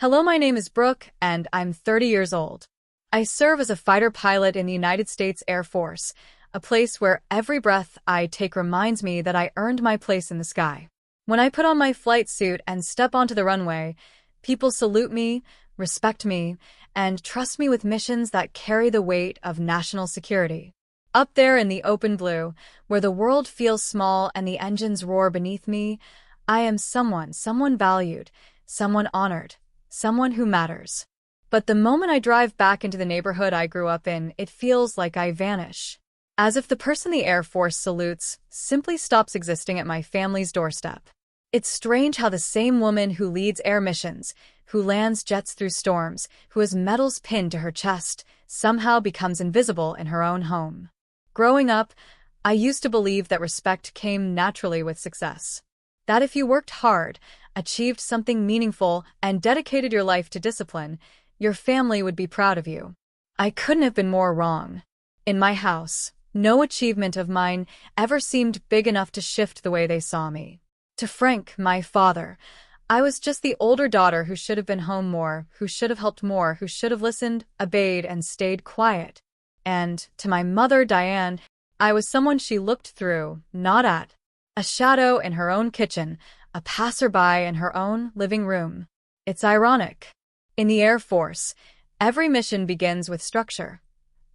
Hello, my name is Brooke, and I'm 30 years old. I serve as a fighter pilot in the United States Air Force, a place where every breath I take reminds me that I earned my place in the sky. When I put on my flight suit and step onto the runway, people salute me, respect me, and trust me with missions that carry the weight of national security. Up there in the open blue, where the world feels small and the engines roar beneath me, I am someone valued, someone honored, someone who matters. But the moment I drive back into the neighborhood I grew up in, it feels like I vanish. As if the person the Air Force salutes simply stops existing at my family's doorstep. It's strange how the same woman who leads air missions, who lands jets through storms, who has medals pinned to her chest, somehow becomes invisible in her own home. Growing up, I used to believe that respect came naturally with success. That if you worked hard, achieved something meaningful, and dedicated your life to discipline, your family would be proud of you. I couldn't have been more wrong. In my house, no achievement of mine ever seemed big enough to shift the way they saw me. To Frank, my father, I was just the older daughter who should have been home more, who should have helped more, who should have listened, obeyed, and stayed quiet. And to my mother, Diane, I was someone she looked through, not at. A shadow in her own kitchen, a passerby in her own living room. It's ironic. In the Air Force, every mission begins with structure.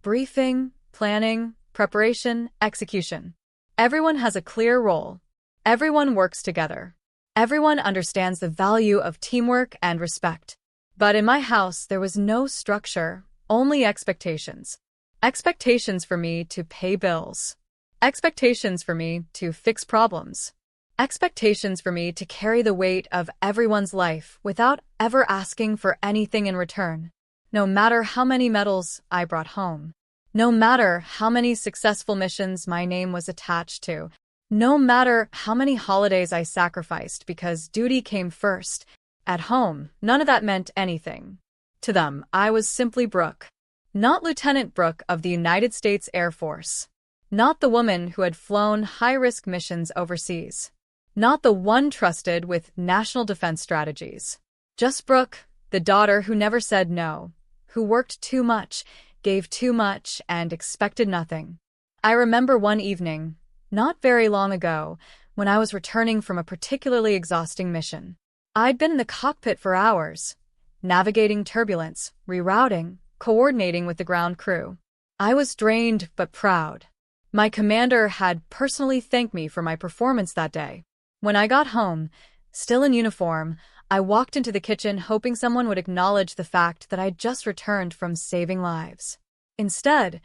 Briefing, planning, preparation, execution. Everyone has a clear role. Everyone works together. Everyone understands the value of teamwork and respect. But in my house, there was no structure, only expectations. Expectations for me to pay bills. Expectations for me to fix problems. Expectations for me to carry the weight of everyone's life without ever asking for anything in return. No matter how many medals I brought home. No matter how many successful missions my name was attached to. No matter how many holidays I sacrificed because duty came first. At home, none of that meant anything. To them, I was simply Brooke. Not Lieutenant Brooke of the United States Air Force. Not the woman who had flown high-risk missions overseas. Not the one trusted with national defense strategies. Just Brooke, the daughter who never said no, who worked too much, gave too much, and expected nothing. I remember one evening, not very long ago, when I was returning from a particularly exhausting mission. I'd been in the cockpit for hours, navigating turbulence, rerouting, coordinating with the ground crew. I was drained but proud. My commander had personally thanked me for my performance that day. When I got home, still in uniform, I walked into the kitchen hoping someone would acknowledge the fact that I'd just returned from saving lives. Instead,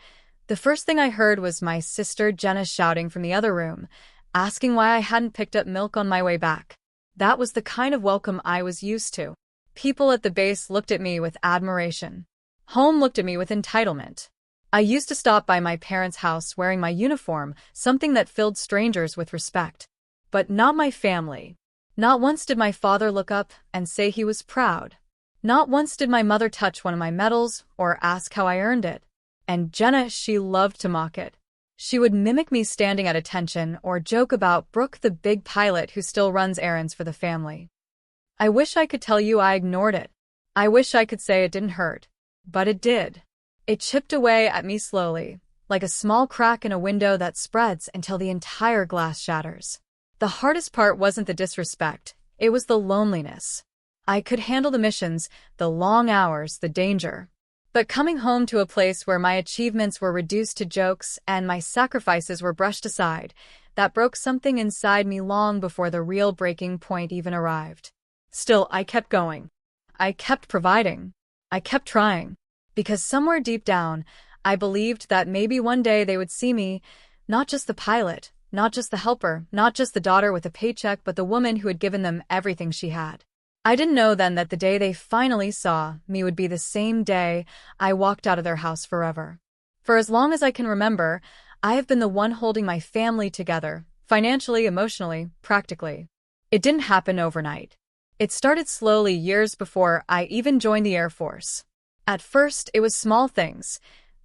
the first thing I heard was my sister Jenna shouting from the other room, asking why I hadn't picked up milk on my way back. That was the kind of welcome I was used to. People at the base looked at me with admiration. Home looked at me with entitlement. I used to stop by my parents' house wearing my uniform, something that filled strangers with respect. But not my family. Not once did my father look up and say he was proud. Not once did my mother touch one of my medals or ask how I earned it. And Jenna, she loved to mock it. She would mimic me standing at attention or joke about Brooke, the big pilot who still runs errands for the family. I wish I could tell you I ignored it. I wish I could say it didn't hurt. But it did. It chipped away at me slowly, like a small crack in a window that spreads until the entire glass shatters. The hardest part wasn't the disrespect, it was the loneliness. I could handle the missions, the long hours, the danger. But coming home to a place where my achievements were reduced to jokes and my sacrifices were brushed aside, that broke something inside me long before the real breaking point even arrived. Still, I kept going. I kept providing. I kept trying. Because somewhere deep down, I believed that maybe one day they would see me, not just the pilot, not just the helper, not just the daughter with a paycheck, but the woman who had given them everything she had. I didn't know then that the day they finally saw me would be the same day I walked out of their house forever. For as long as I can remember, I have been the one holding my family together, financially, emotionally, practically. It didn't happen overnight. It started slowly years before I even joined the Air Force. At first, it was small things.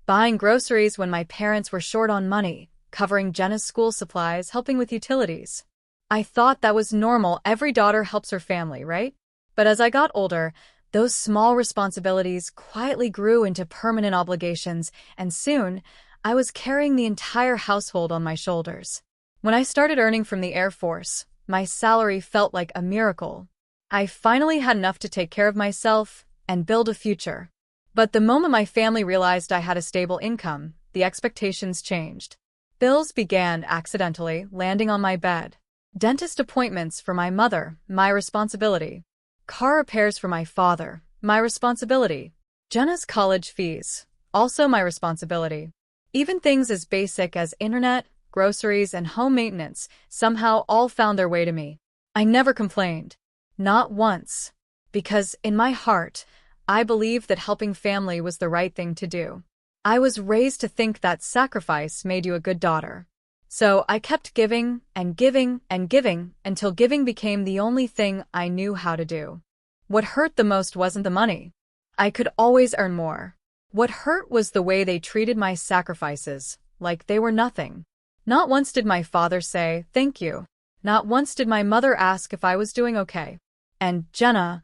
Buying groceries when my parents were short on money, covering Jenna's school supplies, helping with utilities. I thought that was normal. Every daughter helps her family, right? But as I got older, Those small responsibilities quietly grew into permanent obligations, and soon, I was carrying the entire household on my shoulders. When I started earning from the Air Force, my salary felt like a miracle. I finally had enough to take care of myself and build a future. But the moment my family realized I had a stable income, the expectations changed. Bills began accidentally landing on my bed. Dentist appointments for my mother, my responsibility. Car repairs for my father, my responsibility. Jenna's college fees, also my responsibility. Even things as basic as internet, groceries, and home maintenance somehow all found their way to me. I never complained. Not once. Because, in my heart, I believed that helping family was the right thing to do. I was raised to think that sacrifice made you a good daughter. So I kept giving and giving and giving until giving became the only thing I knew how to do. What hurt the most wasn't the money. I could always earn more. What hurt was the way they treated my sacrifices, like they were nothing. Not once did my father say, "Thank you." Not once did my mother ask if I was doing okay. And Jenna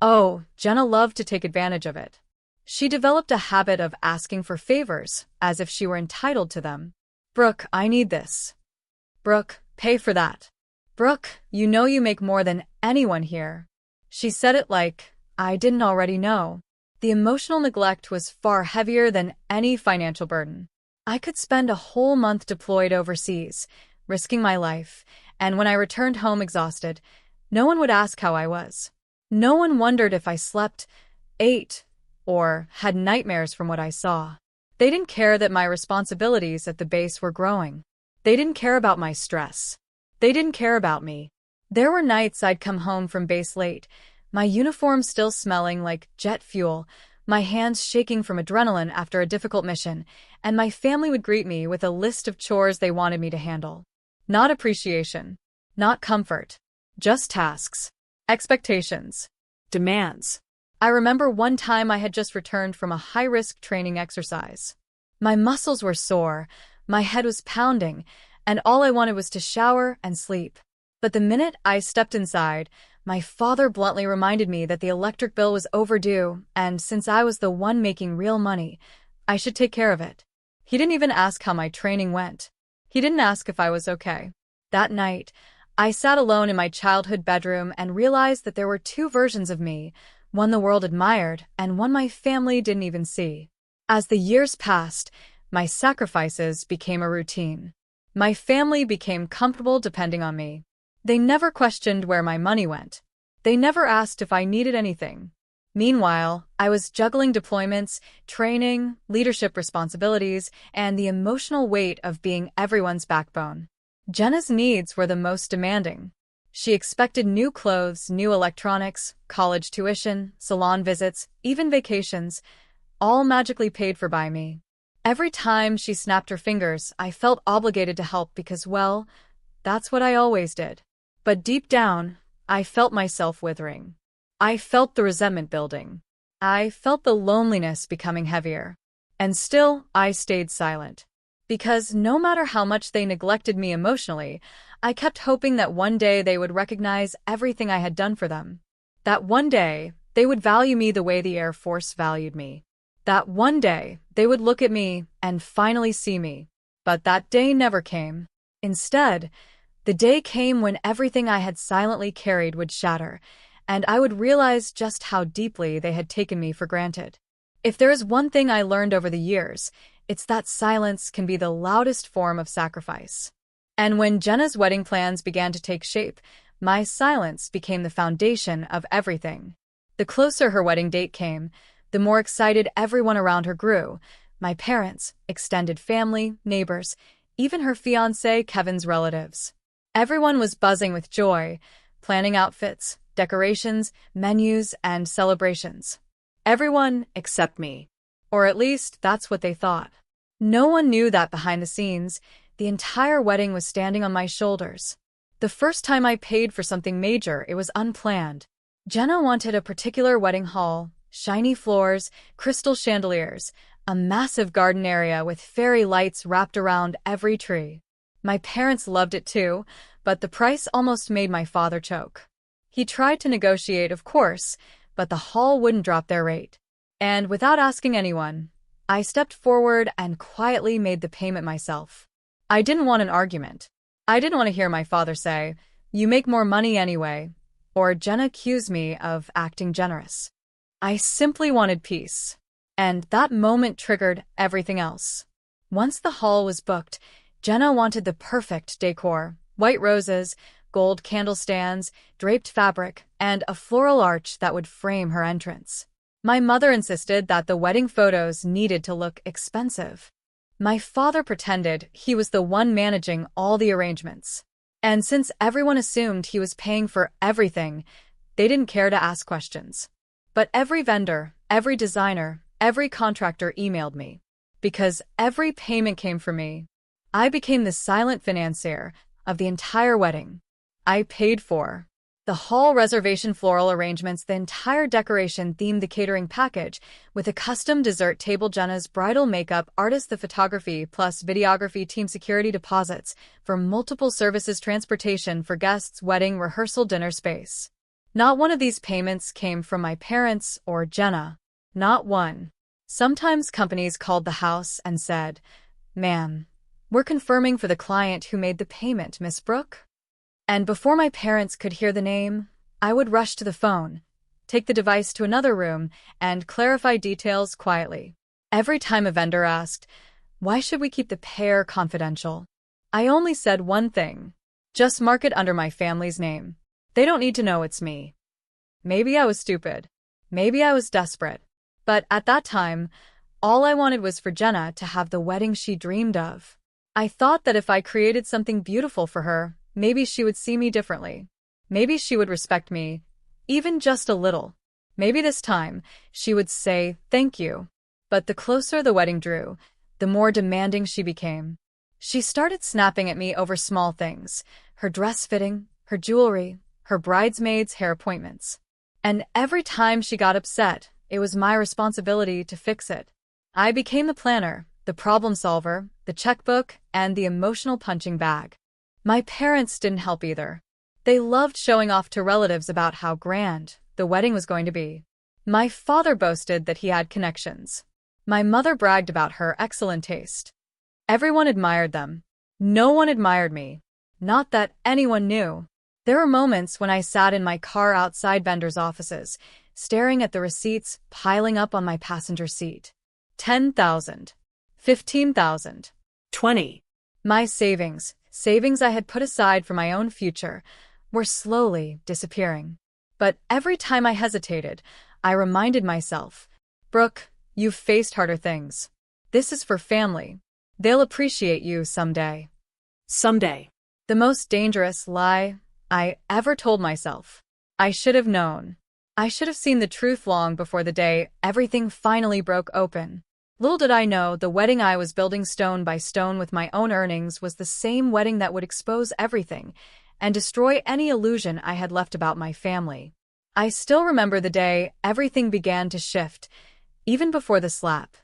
loved to take advantage of it. She developed a habit of asking for favors, as if she were entitled to them. "Brooke, I need this." "Brooke, pay for that." "Brooke, you know you make more than anyone here." She said it like I didn't already know. The emotional neglect was far heavier than any financial burden. I could spend a whole month deployed overseas, risking my life, and when I returned home exhausted, no one would ask how I was. No one wondered if I slept, ate, or had nightmares from what I saw. They didn't care that my responsibilities at the base were growing. They didn't care about my stress. They didn't care about me. There were nights I'd come home from base late, my uniform still smelling like jet fuel, my hands shaking from adrenaline after a difficult mission, and my family would greet me with a list of chores they wanted me to handle. Not appreciation. Not comfort. Just tasks. Expectations. Demands. I remember one time I had just returned from a high-risk training exercise. My muscles were sore, my head was pounding, and all I wanted was to shower and sleep. But the minute I stepped inside, my father bluntly reminded me that the electric bill was overdue, and since I was the one making real money, I should take care of it. He didn't even ask how my training went. He didn't ask if I was okay. That night, I sat alone in my childhood bedroom and realized that there were two versions of me, one the world admired and one my family didn't even see. As the years passed, my sacrifices became a routine. My family became comfortable depending on me. They never questioned where my money went. They never asked if I needed anything. Meanwhile, I was juggling deployments, training, leadership responsibilities, and the emotional weight of being everyone's backbone. Jenna's needs were the most demanding. She expected new clothes, new electronics, college tuition, salon visits, even vacations, all magically paid for by me. Every time she snapped her fingers, I felt obligated to help because, well, that's what I always did. But deep down, I felt myself withering. I felt the resentment building. I felt the loneliness becoming heavier. And still, I stayed silent. Because no matter how much they neglected me emotionally, I kept hoping that one day they would recognize everything I had done for them. That one day, they would value me the way the Air Force valued me. That one day, they would look at me and finally see me. But that day never came. Instead, the day came when everything I had silently carried would shatter, and I would realize just how deeply they had taken me for granted. If there is one thing I learned over the years, it's that silence can be the loudest form of sacrifice. And when Jenna's wedding plans began to take shape, my silence became the foundation of everything. The closer her wedding date came, the more excited everyone around her grew. My parents, extended family, neighbors, even her fiancé Kevin's relatives. Everyone was buzzing with joy, planning outfits, decorations, menus, and celebrations. Everyone except me. Or at least, that's what they thought. No one knew that behind the scenes, the entire wedding was standing on my shoulders. The first time I paid for something major, it was unplanned. Jenna wanted a particular wedding hall, shiny floors, crystal chandeliers, a massive garden area with fairy lights wrapped around every tree. My parents loved it too, but the price almost made my father choke. He tried to negotiate, of course, but the hall wouldn't drop their rate. And without asking anyone, I stepped forward and quietly made the payment myself. I didn't want an argument. I didn't want to hear my father say, "You make more money anyway," or Jenna accuse me of acting generous. I simply wanted peace. And that moment triggered everything else. Once the hall was booked, Jenna wanted the perfect decor: white roses, gold candle stands, draped fabric, and a floral arch that would frame her entrance. My mother insisted that the wedding photos needed to look expensive. My father pretended he was the one managing all the arrangements. And since everyone assumed he was paying for everything, they didn't care to ask questions. But every vendor, every designer, every contractor emailed me. Because every payment came from me. I became the silent financier of the entire wedding. I paid for the hall reservation, floral arrangements, the entire decoration themed, the catering package, with a custom dessert table, Jenna's bridal makeup artist, the photography plus videography team, security deposits for multiple services, transportation for guests, wedding, rehearsal, dinner space. Not one of these payments came from my parents or Jenna. Not one. Sometimes companies called the house and said, "Ma'am, we're confirming for the client who made the payment, Miss Brooke." And before my parents could hear the name, I would rush to the phone, take the device to another room, and clarify details quietly. Every time a vendor asked, "Why should we keep the pair confidential?" I only said one thing: just mark it under my family's name. They don't need to know it's me. Maybe I was stupid. Maybe I was desperate. But at that time, all I wanted was for Jenna to have the wedding she dreamed of. I thought that if I created something beautiful for her, maybe she would see me differently. Maybe she would respect me, even just a little. Maybe this time, she would say thank you. But the closer the wedding drew, the more demanding she became. She started snapping at me over small things: her dress fitting, her jewelry, her bridesmaids' hair appointments. And every time she got upset, it was my responsibility to fix it. I became the planner, the problem solver, the checkbook, and the emotional punching bag. My parents didn't help either. They loved showing off to relatives about how grand the wedding was going to be. My father boasted that he had connections. My mother bragged about her excellent taste. Everyone admired them. No one admired me. Not that anyone knew. There were moments when I sat in my car outside vendors' offices, staring at the receipts piling up on my passenger seat. 10,000. 15,000. 20. My savings I had put aside for my own future, were slowly disappearing. But every time I hesitated, I reminded myself, "Brooke, you've faced harder things. This is for family. They'll appreciate you someday." Someday. The most dangerous lie I ever told myself. I should have known. I should have seen the truth long before the day everything finally broke open. Little did I know the wedding I was building stone by stone with my own earnings was the same wedding that would expose everything and destroy any illusion I had left about my family. I still remember the day everything began to shift, even before the slap,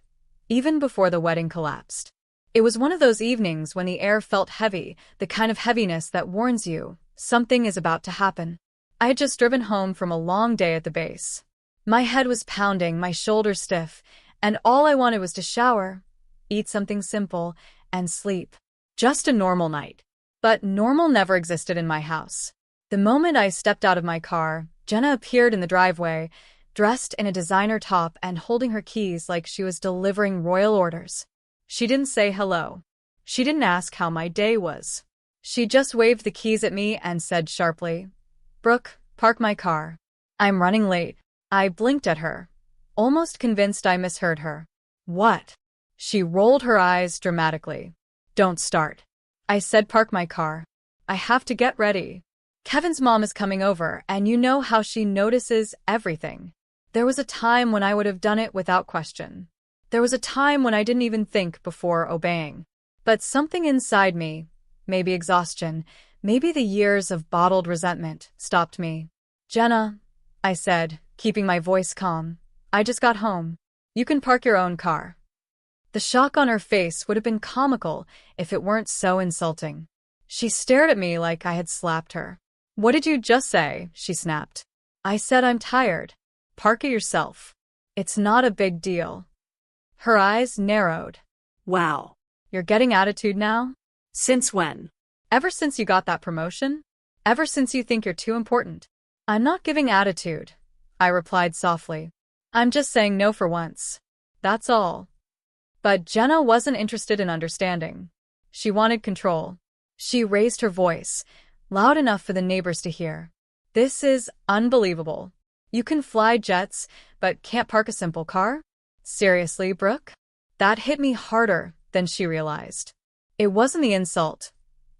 even before the wedding collapsed. It was one of those evenings when the air felt heavy, the kind of heaviness that warns you something is about to happen. I had just driven home from a long day at the base. My head was pounding, my shoulders stiff, and all I wanted was to shower, eat something simple, and sleep. Just a normal night. But normal never existed in my house. The moment I stepped out of my car, Jenna appeared in the driveway, dressed in a designer top and holding her keys like she was delivering royal orders. She didn't say hello. She didn't ask how my day was. She just waved the keys at me and said sharply, "Brooke, park my car. I'm running late." I blinked at her, almost convinced I misheard her. "What?" She rolled her eyes dramatically. "Don't start." I said, "Park my car. I have to get ready. Kevin's mom is coming over, and you know how she notices everything." There was a time when I would have done it without question. There was a time when I didn't even think before obeying. But something inside me, maybe exhaustion, maybe the years of bottled resentment, stopped me. "Jenna," I said, keeping my voice calm, "I just got home. You can park your own car." The shock on her face would have been comical if it weren't so insulting. She stared at me like I had slapped her. "What did you just say?" she snapped. I said, "I'm tired." Park it yourself. It's not a big deal. Her eyes narrowed. Wow. You're getting attitude now? Since when? Ever since you got that promotion? Ever since you think you're too important? I'm not giving attitude, I replied softly. I'm just saying no for once. That's all. But Jenna wasn't interested in understanding. She wanted control. She raised her voice, loud enough for the neighbors to hear. This is unbelievable. You can fly jets, but can't park a simple car? Seriously, Brooke? That hit me harder than she realized. It wasn't the insult.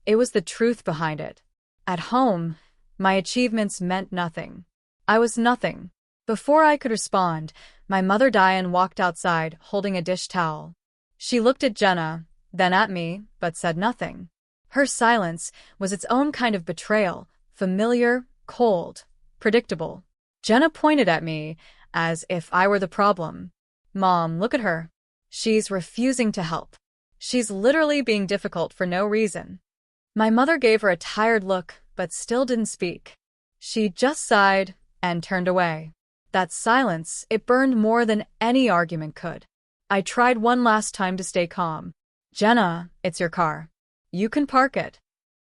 It was the truth behind it. At home, my achievements meant nothing. I was nothing. Before I could respond, my mother Diane walked outside, holding a dish towel. She looked at Jenna, then at me, but said nothing. Her silence was its own kind of betrayal, familiar, cold, predictable. Jenna pointed at me, as if I were the problem. Mom, look at her. She's refusing to help. She's literally being difficult for no reason. My mother gave her a tired look, but still didn't speak. She just sighed and turned away. That silence, it burned more than any argument could. I tried one last time to stay calm. Jenna, it's your car. You can park it.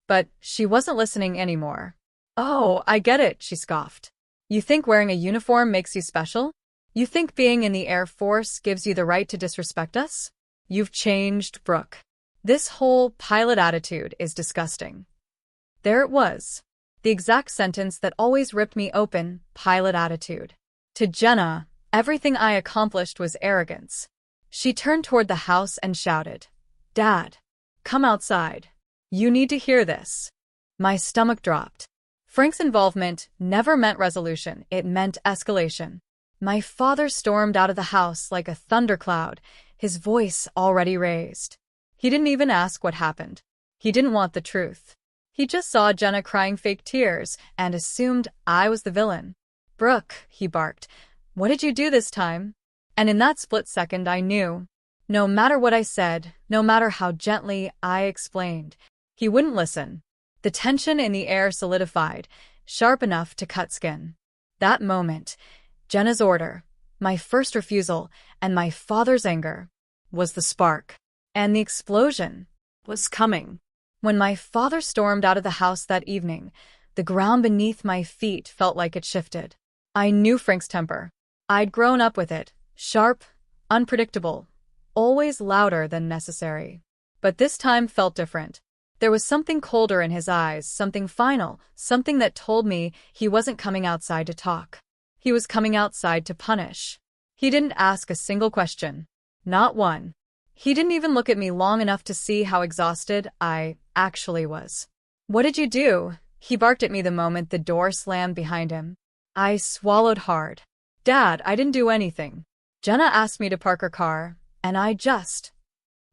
But she wasn't listening anymore. Oh, I get it, she scoffed. You think wearing a uniform makes you special? You think being in the Air Force gives you the right to disrespect us? You've changed, Brooke. This whole pilot attitude is disgusting. There it was. The exact sentence that always ripped me open, pilot attitude. To Jenna, everything I accomplished was arrogance. She turned toward the house and shouted, Dad, come outside. You need to hear this. My stomach dropped. Frank's involvement never meant resolution, it meant escalation. My father stormed out of the house like a thundercloud, his voice already raised. He didn't even ask what happened. He didn't want the truth. He just saw Jenna crying fake tears and assumed I was the villain. Brooke, he barked, what did you do this time? And in that split second I knew. No matter what I said, no matter how gently I explained, he wouldn't listen. The tension in the air solidified, sharp enough to cut skin. That moment, Jenna's order, my first refusal, and my father's anger, was the spark. And the explosion was coming. When my father stormed out of the house that evening, the ground beneath my feet felt like it shifted. I knew Frank's temper. I'd grown up with it, sharp, unpredictable, always louder than necessary. But this time felt different. There was something colder in his eyes, something final, something that told me he wasn't coming outside to talk. He was coming outside to punish. He didn't ask a single question. Not one. He didn't even look at me long enough to see how exhausted I actually was. What did you do? He barked at me the moment the door slammed behind him. I swallowed hard. Dad, I didn't do anything. Jenna asked me to park her car, and I just...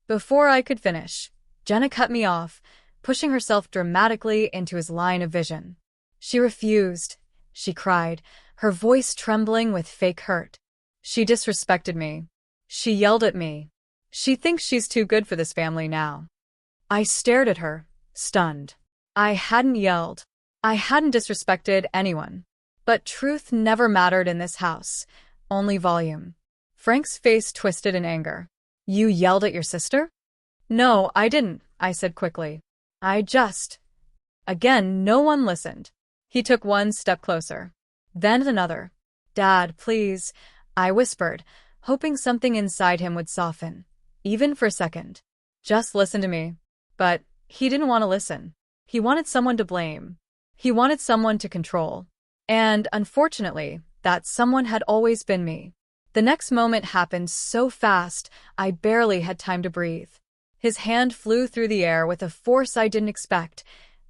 Before I could finish, Jenna cut me off, pushing herself dramatically into his line of vision. She refused, she cried, her voice trembling with fake hurt. She disrespected me. She yelled at me. She thinks she's too good for this family now. I stared at her, stunned. I hadn't yelled. I hadn't disrespected anyone. But truth never mattered in this house, only volume. Frank's face twisted in anger. You yelled at your sister? No, I didn't, I said quickly. I just... Again, no one listened. He took one step closer. Then another. Dad, please, I whispered, hoping something inside him would soften, even for a second. Just listen to me. But he didn't want to listen. He wanted someone to blame. He wanted someone to control. And, unfortunately, that someone had always been me. The next moment happened so fast, I barely had time to breathe. His hand flew through the air with a force I didn't expect,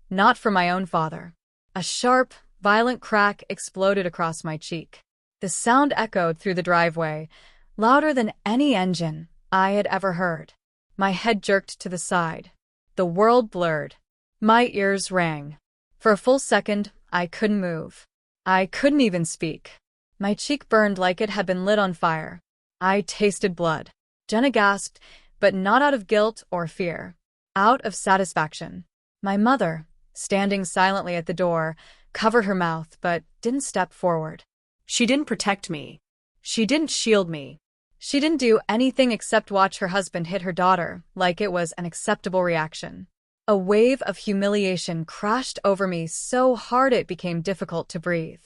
not from my own father. A sharp, violent crack exploded across my cheek. The sound echoed through the driveway, louder than any engine I had ever heard. My head jerked to the side. The world blurred. My ears rang. For a full second, I couldn't move. I couldn't even speak. My cheek burned like it had been lit on fire. I tasted blood. Jenna gasped, but not out of guilt or fear. Out of satisfaction. My mother, standing silently at the door, covered her mouth but didn't step forward. She didn't protect me. She didn't shield me. She didn't do anything except watch her husband hit her daughter, like it was an acceptable reaction. A wave of humiliation crashed over me so hard it became difficult to breathe.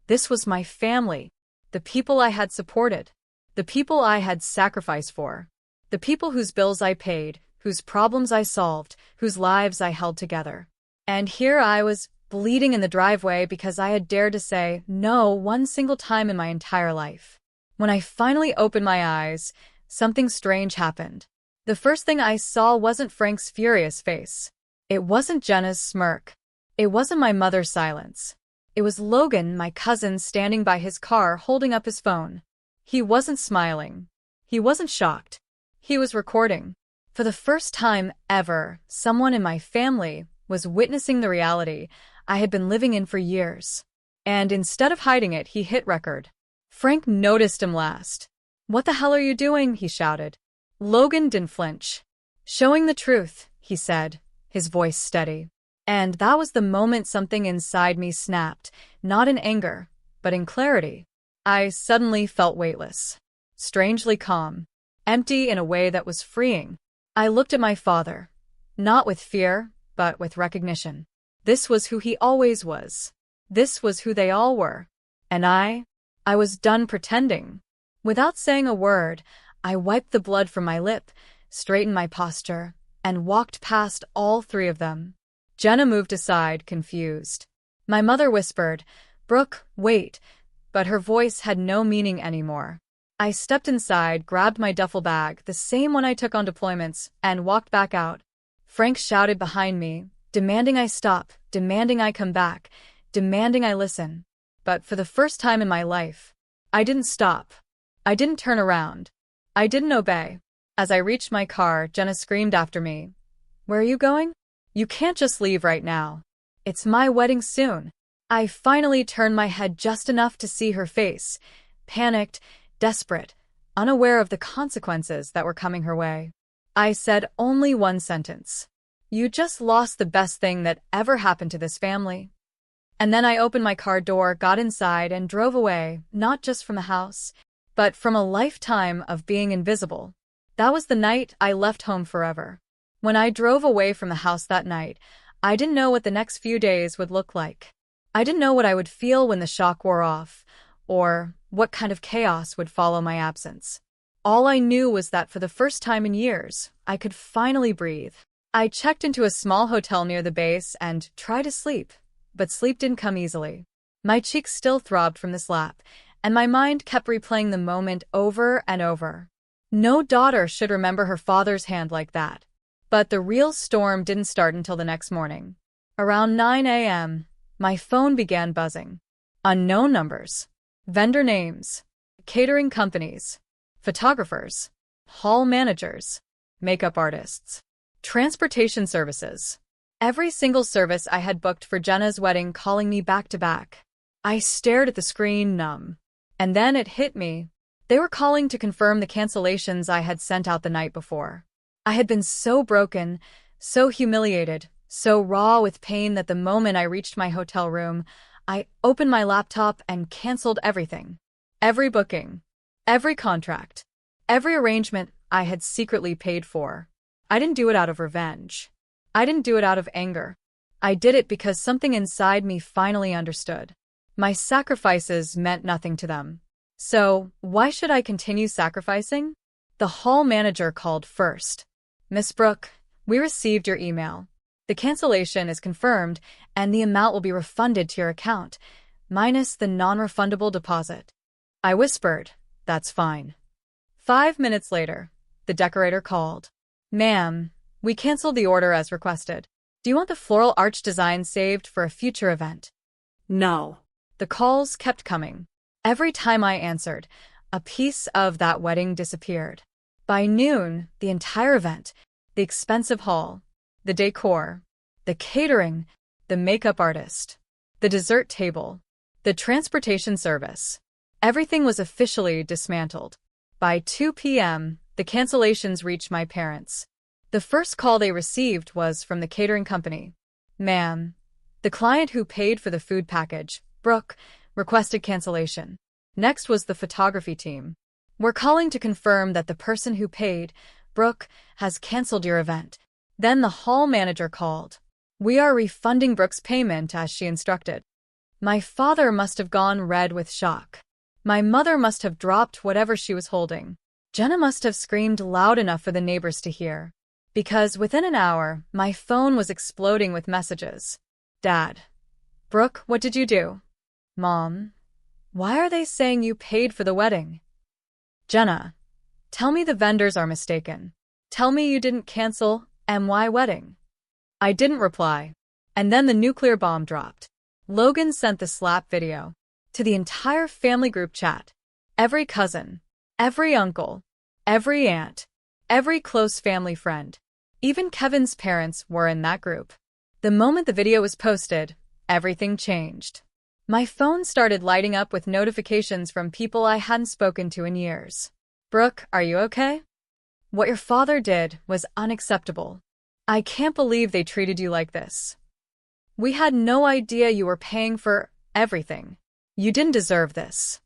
This was my family, the people I had supported, the people I had sacrificed for, the people whose bills I paid, whose problems I solved, whose lives I held together. And here I was, bleeding in the driveway because I had dared to say no one single time in my entire life. When I finally opened my eyes, something strange happened. The first thing I saw wasn't Frank's furious face. It wasn't Jenna's smirk. It wasn't my mother's silence. It was Logan, my cousin, standing by his car holding up his phone. He wasn't smiling. He wasn't shocked. He was recording. For the first time ever, someone in my family was witnessing the reality I had been living in for years. And instead of hiding it, he hit record. Frank noticed him last. "What the hell are you doing?" he shouted. Logan didn't flinch. "Showing the truth," he said, his voice steady. And that was the moment something inside me snapped, not in anger, but in clarity. I suddenly felt weightless, strangely calm, empty in a way that was freeing. I looked at my father, not with fear, but with recognition. This was who he always was. This was who they all were. And I was done pretending. Without saying a word, I wiped the blood from my lip, straightened my posture, and walked past all three of them. Jenna moved aside, confused. My mother whispered, "Brooke, wait," but her voice had no meaning anymore. I stepped inside, grabbed my duffel bag, the same one I took on deployments, and walked back out. Frank shouted behind me, demanding I stop, demanding I come back, demanding I listen. But for the first time in my life, I didn't stop. I didn't turn around. I didn't obey. As I reached my car, Jenna screamed after me, "Where are you going? You can't just leave right now. It's my wedding soon." I finally turned my head just enough to see her face, panicked, desperate, unaware of the consequences that were coming her way. I said only one sentence. "You just lost the best thing that ever happened to this family." And then I opened my car door, got inside, and drove away, not just from the house, but from a lifetime of being invisible. That was the night I left home forever. When I drove away from the house that night, I didn't know what the next few days would look like. I didn't know what I would feel when the shock wore off, or what kind of chaos would follow my absence. All I knew was that for the first time in years, I could finally breathe. I checked into a small hotel near the base and tried to sleep, but sleep didn't come easily. My cheeks still throbbed from the slap, and my mind kept replaying the moment over and over. No daughter should remember her father's hand like that. But the real storm didn't start until the next morning. Around 9 a.m., my phone began buzzing. Unknown numbers, vendor names, catering companies, photographers, hall managers, makeup artists, transportation services. Every single service I had booked for Jenna's wedding calling me back to back. I stared at the screen, numb. And then it hit me. They were calling to confirm the cancellations I had sent out the night before. I had been so broken, so humiliated, so raw with pain that the moment I reached my hotel room, I opened my laptop and canceled everything. Every booking, every contract, every arrangement I had secretly paid for. I didn't do it out of revenge. I didn't do it out of anger. I did it because something inside me finally understood. My sacrifices meant nothing to them. So, why should I continue sacrificing? The hall manager called first. "Miss Brooke, we received your email. The cancellation is confirmed, and the amount will be refunded to your account, minus the non-refundable deposit." I whispered, "That's fine." 5 minutes later, the decorator called. "Ma'am, we canceled the order as requested. Do you want the floral arch design saved for a future event?" No. The calls kept coming. Every time I answered, a piece of that wedding disappeared. By noon, the entire event, the expensive hall, the decor, the catering, the makeup artist, the dessert table, the transportation service, everything was officially dismantled. By 2 p.m., the cancellations reached my parents. The first call they received was from the catering company. "Ma'am, the client who paid for the food package, Brooke, requested cancellation." Next was the photography team. We're calling to confirm that the person who paid, Brooke, has canceled your event. Then the hall manager called. We are refunding Brooke's payment as she instructed. My father must have gone red with shock. My mother must have dropped whatever she was holding. Jenna must have screamed loud enough for the neighbors to hear. Because within an hour, my phone was exploding with messages. Dad. Brooke, what did you do? Mom. Why are they saying you paid for the wedding? Jenna. Tell me the vendors are mistaken. Tell me you didn't cancel MY wedding. I didn't reply. And then the nuclear bomb dropped. Logan sent the slap video to the entire family group chat. Every cousin, every uncle, every aunt, every close family friend. Even Kevin's parents were in that group. The moment the video was posted, everything changed. My phone started lighting up with notifications from people I hadn't spoken to in years. Brooke, are you okay? What your father did was unacceptable. I can't believe they treated you like this. We had no idea you were paying for everything. You didn't deserve this.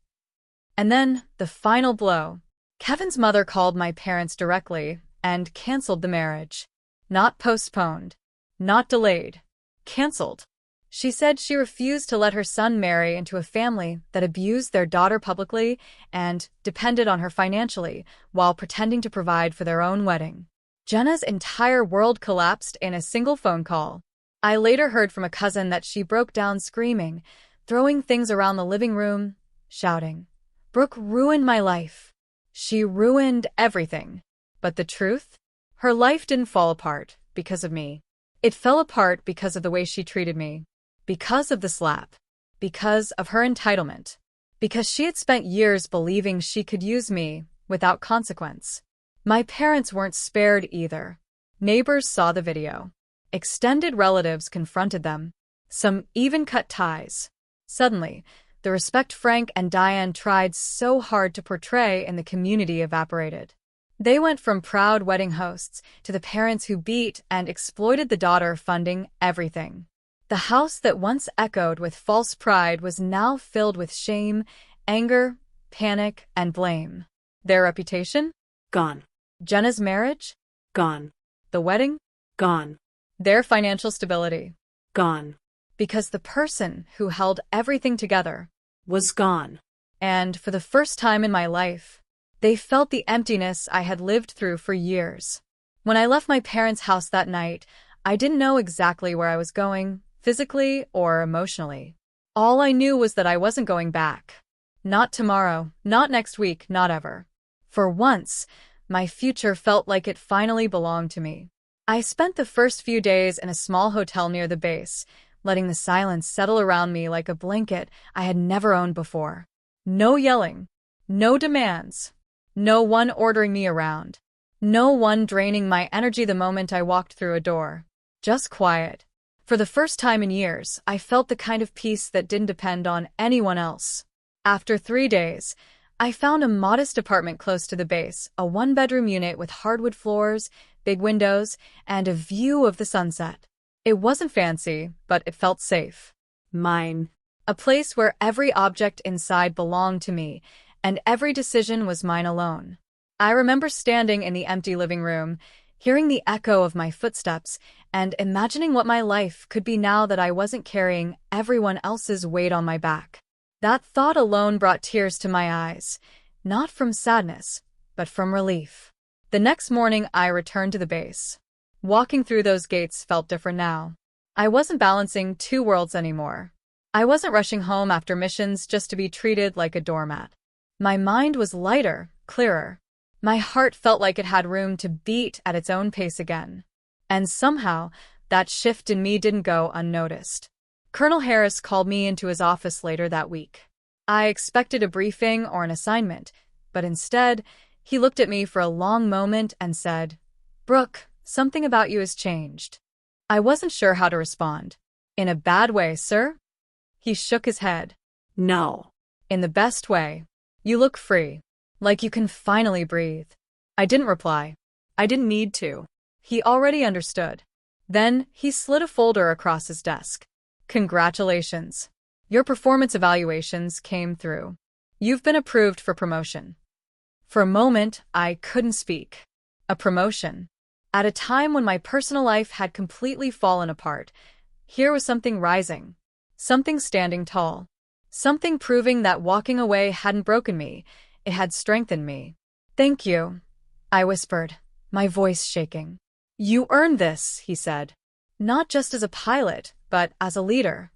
And then, the final blow. Kevin's mother called my parents directly and canceled the marriage. Not postponed. Not delayed. Canceled. She said she refused to let her son marry into a family that abused their daughter publicly and depended on her financially while pretending to provide for their own wedding. Jenna's entire world collapsed in a single phone call. I later heard from a cousin that she broke down screaming, throwing things around the living room, shouting, Brooke ruined my life. She ruined everything. But the truth? Her life didn't fall apart because of me. It fell apart because of the way she treated me. Because of the slap. Because of her entitlement. Because she had spent years believing she could use me without consequence. My parents weren't spared either. Neighbors saw the video. Extended relatives confronted them. Some even cut ties. Suddenly, the respect Frank and Diane tried so hard to portray in the community evaporated. They went from proud wedding hosts to the parents who beat and exploited the daughter funding everything. The house that once echoed with false pride was now filled with shame, anger, panic, and blame. Their reputation? Gone. Jenna's marriage? Gone. The wedding? Gone. Their financial stability? Gone. Because the person who held everything together Was gone. and, for the first time in my life, they felt the emptiness I had lived through for years. When I left my parents' house that night, I didn't know exactly where I was going, physically or emotionally. All I knew was that I wasn't going back. Not tomorrow, not next week, not ever. For once, my future felt like it finally belonged to me. I spent the first few days in a small hotel near the base, letting the silence settle around me like a blanket I had never owned before. No yelling. No demands. No one ordering me around. No one draining my energy the moment I walked through a door. Just quiet. For the first time in years, I felt the kind of peace that didn't depend on anyone else. After 3 days, I found a modest apartment close to the base, a one-bedroom unit with hardwood floors, big windows, and a view of the sunset. It wasn't fancy, but it felt safe. Mine. A place where every object inside belonged to me, and every decision was mine alone. I remember standing in the empty living room, hearing the echo of my footsteps, and imagining what my life could be now that I wasn't carrying everyone else's weight on my back. That thought alone brought tears to my eyes, not from sadness, but from relief. The next morning, I returned to the base. Walking through those gates felt different now. I wasn't balancing two worlds anymore. I wasn't rushing home after missions just to be treated like a doormat. My mind was lighter, clearer. My heart felt like it had room to beat at its own pace again. And somehow, that shift in me didn't go unnoticed. Colonel Harris called me into his office later that week. I expected a briefing or an assignment, but instead, he looked at me for a long moment and said, "Brooke, something about you has changed." I wasn't sure how to respond. "In a bad way, sir?" He shook his head. No. "In the best way. You look free. Like you can finally breathe." I didn't reply. I didn't need to. He already understood. Then he slid a folder across his desk. "Congratulations. Your performance evaluations came through. You've been approved for promotion. For a moment, I couldn't speak. A promotion. At a time when my personal life had completely fallen apart, here was something rising. Something standing tall. Something proving that walking away hadn't broken me, it had strengthened me. Thank you, I whispered, my voice shaking. You earned this, he said. Not just as a pilot, but as a leader.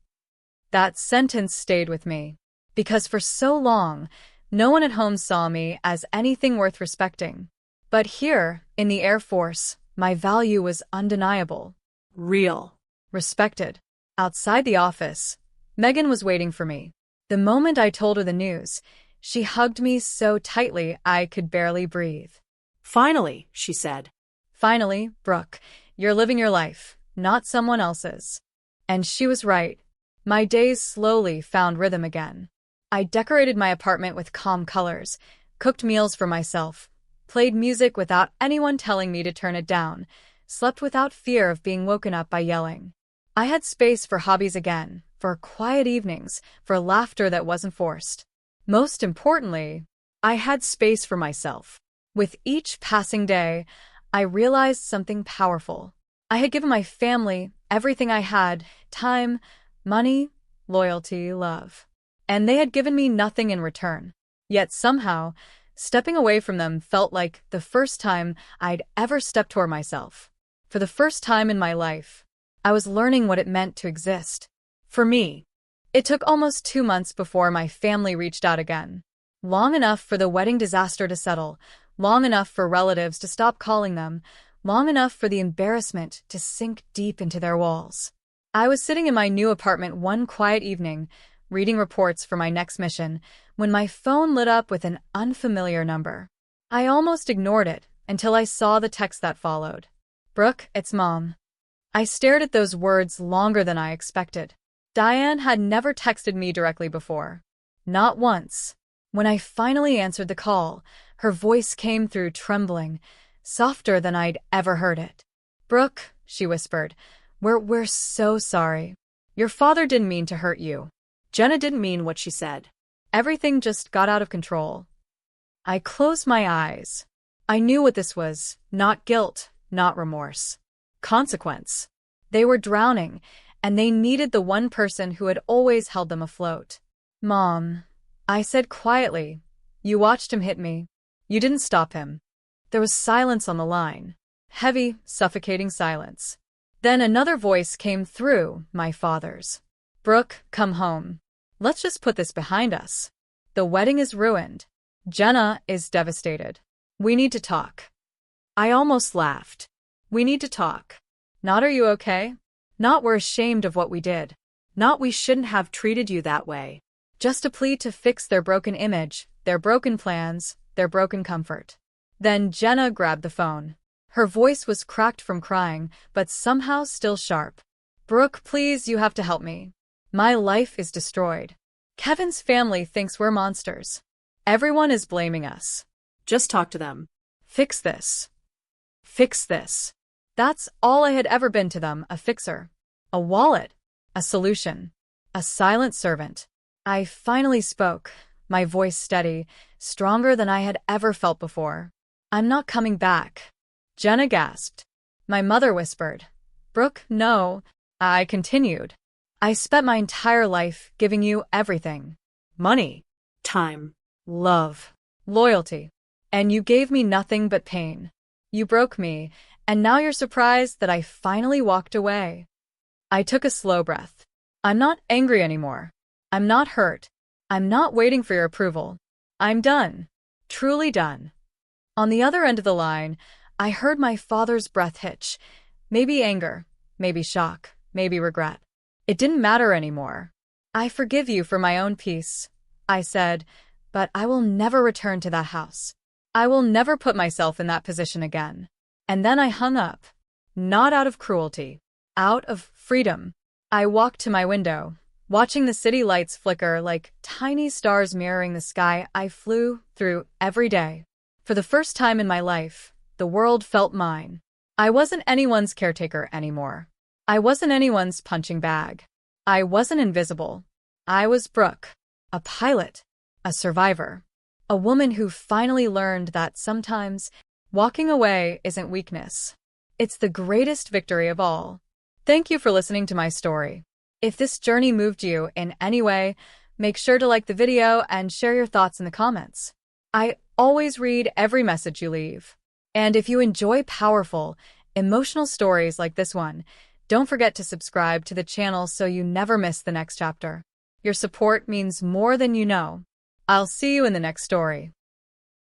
That sentence stayed with me, because for so long, no one at home saw me as anything worth respecting. But here, in the Air Force, my value was undeniable. Real. Respected. Outside the office, Megan was waiting for me. The moment I told her the news, she hugged me so tightly I could barely breathe. Finally, she said. Finally, Brooke, you're living your life, not someone else's. And she was right. My days slowly found rhythm again. I decorated my apartment with calm colors, cooked meals for myself, played music without anyone telling me to turn it down, slept without fear of being woken up by yelling. I had space for hobbies again, for quiet evenings, for laughter that wasn't forced. Most importantly, I had space for myself. With each passing day, I realized something powerful. I had given my family everything I had: time, money, loyalty, love. And they had given me nothing in return. Yet somehow, stepping away from them felt like the first time I'd ever stepped toward myself. For the first time in my life, I was learning what it meant to exist. For me, it took almost 2 months before my family reached out again. Long enough for the wedding disaster to settle, long enough for relatives to stop calling them, long enough for the embarrassment to sink deep into their walls. I was sitting in my new apartment one quiet evening, reading reports for my next mission, when my phone lit up with an unfamiliar number. I almost ignored it until I saw the text that followed. Brooke, it's Mom. I stared at those words longer than I expected. Diane had never texted me directly before. Not once. When I finally answered the call, her voice came through trembling, softer than I'd ever heard it. Brooke, she whispered, we're so sorry. Your father didn't mean to hurt you. Jenna didn't mean what she said. Everything just got out of control. I closed my eyes. I knew what this was, not guilt, not remorse. Consequence. They were drowning, and they needed the one person who had always held them afloat. Mom, I said quietly, you watched him hit me. You didn't stop him. There was silence on the line. Heavy, suffocating silence. Then another voice came through, my father's. Brooke, come home. Let's just put this behind us. The wedding is ruined. Jenna is devastated. We need to talk. I almost laughed. We need to talk. Not are you okay? Not we're ashamed of what we did. Not we shouldn't have treated you that way. Just a plea to fix their broken image, their broken plans, their broken comfort. Then Jenna grabbed the phone. Her voice was cracked from crying, but somehow still sharp. Brooke, please, you have to help me. My life is destroyed. Kevin's family thinks we're monsters. Everyone is blaming us. Just talk to them. Fix this. Fix this. That's all I had ever been to them, a fixer. A wallet. A solution. A silent servant. I finally spoke, my voice steady, stronger than I had ever felt before. I'm not coming back. Jenna gasped. My mother whispered. Brooke, no. I continued. I spent my entire life giving you everything. Money. Time. Love. Loyalty. And you gave me nothing but pain. You broke me, and now you're surprised that I finally walked away. I took a slow breath. I'm not angry anymore. I'm not hurt. I'm not waiting for your approval. I'm done. Truly done. On the other end of the line, I heard my father's breath hitch. Maybe anger, maybe shock, maybe regret. It didn't matter anymore. I forgive you for my own peace, I said, but I will never return to that house. I will never put myself in that position again. And then I hung up. Not out of cruelty. Out of freedom. I walked to my window, watching the city lights flicker like tiny stars mirroring the sky I flew through every day. For the first time in my life, the world felt mine. I wasn't anyone's caretaker anymore. I wasn't anyone's punching bag. I wasn't invisible. I was Brooke, a pilot, a survivor. A woman who finally learned that sometimes walking away isn't weakness. It's the greatest victory of all. Thank you for listening to my story. If this journey moved you in any way, make sure to like the video and share your thoughts in the comments. I always read every message you leave. And if you enjoy powerful, emotional stories like this one, don't forget to subscribe to the channel so you never miss the next chapter. Your support means more than you know. I'll see you in the next story.